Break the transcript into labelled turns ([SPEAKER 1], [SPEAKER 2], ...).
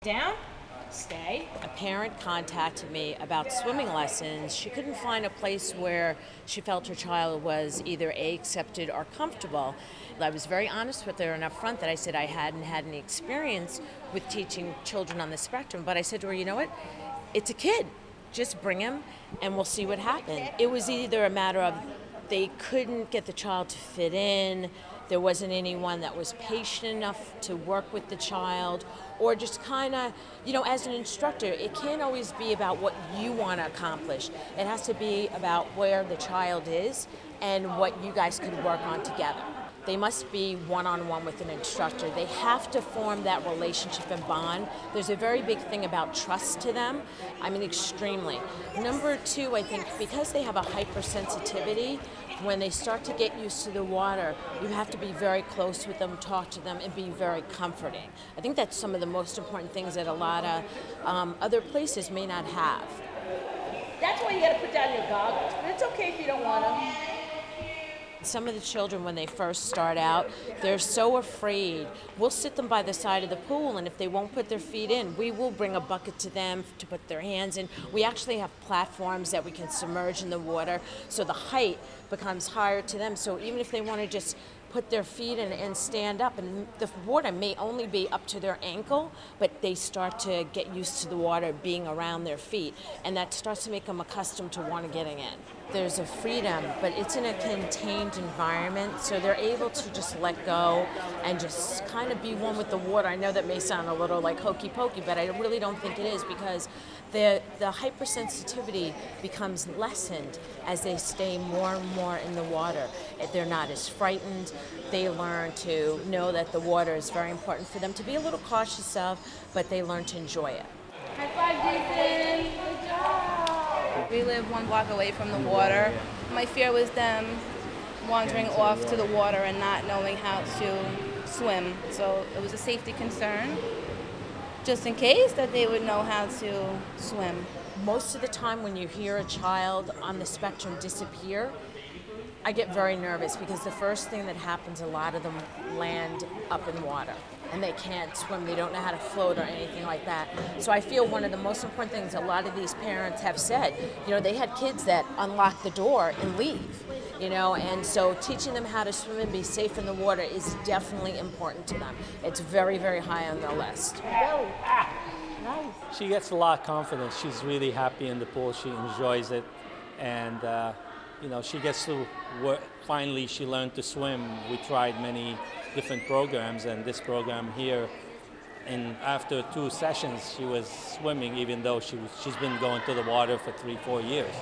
[SPEAKER 1] Down, stay. A parent contacted me about swimming lessons. She couldn't find a place where she felt her child was either accepted or comfortable. I was very honest with her and upfront that I said I hadn't had any experience with teaching children on the spectrum, but I said to her, you know what, it's a kid. Just bring him and we'll see what happens. It was either a matter of they couldn't get the child to fit in, there wasn't anyone that was patient enough to work with the child, or just kind of, as an instructor, it can't always be about what you want to accomplish. It has to be about where the child is and what you guys could work on together. They must be one-on-one with an instructor. They have to form that relationship and bond. There's a very big thing about trust to them. I mean, extremely. Number two, I think because they have a hypersensitivity, when they start to get used to the water, you have to be very close with them, talk to them, and be very comforting. I think that's some of the most important things that a lot of other places may not have.
[SPEAKER 2] That's why you gotta put down your goggles, but it's okay if you don't want them.
[SPEAKER 1] Some of the children, when they first start out, they're so afraid. We'll sit them by the side of the pool, and if they won't put their feet in, we will bring a bucket to them to put their hands in. We actually have platforms that we can submerge in the water, so the height becomes higher to them. So even if they want to just put their feet in and stand up, and the water may only be up to their ankle, but they start to get used to the water being around their feet, and that starts to make them accustomed to want to getting in. There's a freedom, but it's in a contained environment, so they're able to just let go and just kind of be one with the water. I know that may sound a little like hokey pokey, but I really don't think it is, because the hypersensitivity becomes lessened as they stay more and more in the water. They're not as frightened. They learn to know that the water is very important for them to be a little cautious of, but they learn to enjoy it.
[SPEAKER 2] High five, Jason. Good job.
[SPEAKER 3] We live one block away from the water. My fear was them wandering off to the water and not knowing how to swim. So it was a safety concern, just in case that they would know how to swim.
[SPEAKER 1] Most of the time when you hear a child on the spectrum disappear, I get very nervous, because the first thing that happens, a lot of them land up in water and they can't swim, they don't know how to float or anything like that. So I feel one of the most important things a lot of these parents have said, they had kids that unlock the door and leave, and so teaching them how to swim and be safe in the water is definitely important to them. It's very, very high on their list.
[SPEAKER 2] Nice.
[SPEAKER 4] She gets a lot of confidence. She's really happy in the pool. She enjoys it, and she gets to work. Finally, she learned to swim. We tried many different programs, and this program here, and after 2 sessions, she was swimming, even though she's been going to the water for 3-4 years.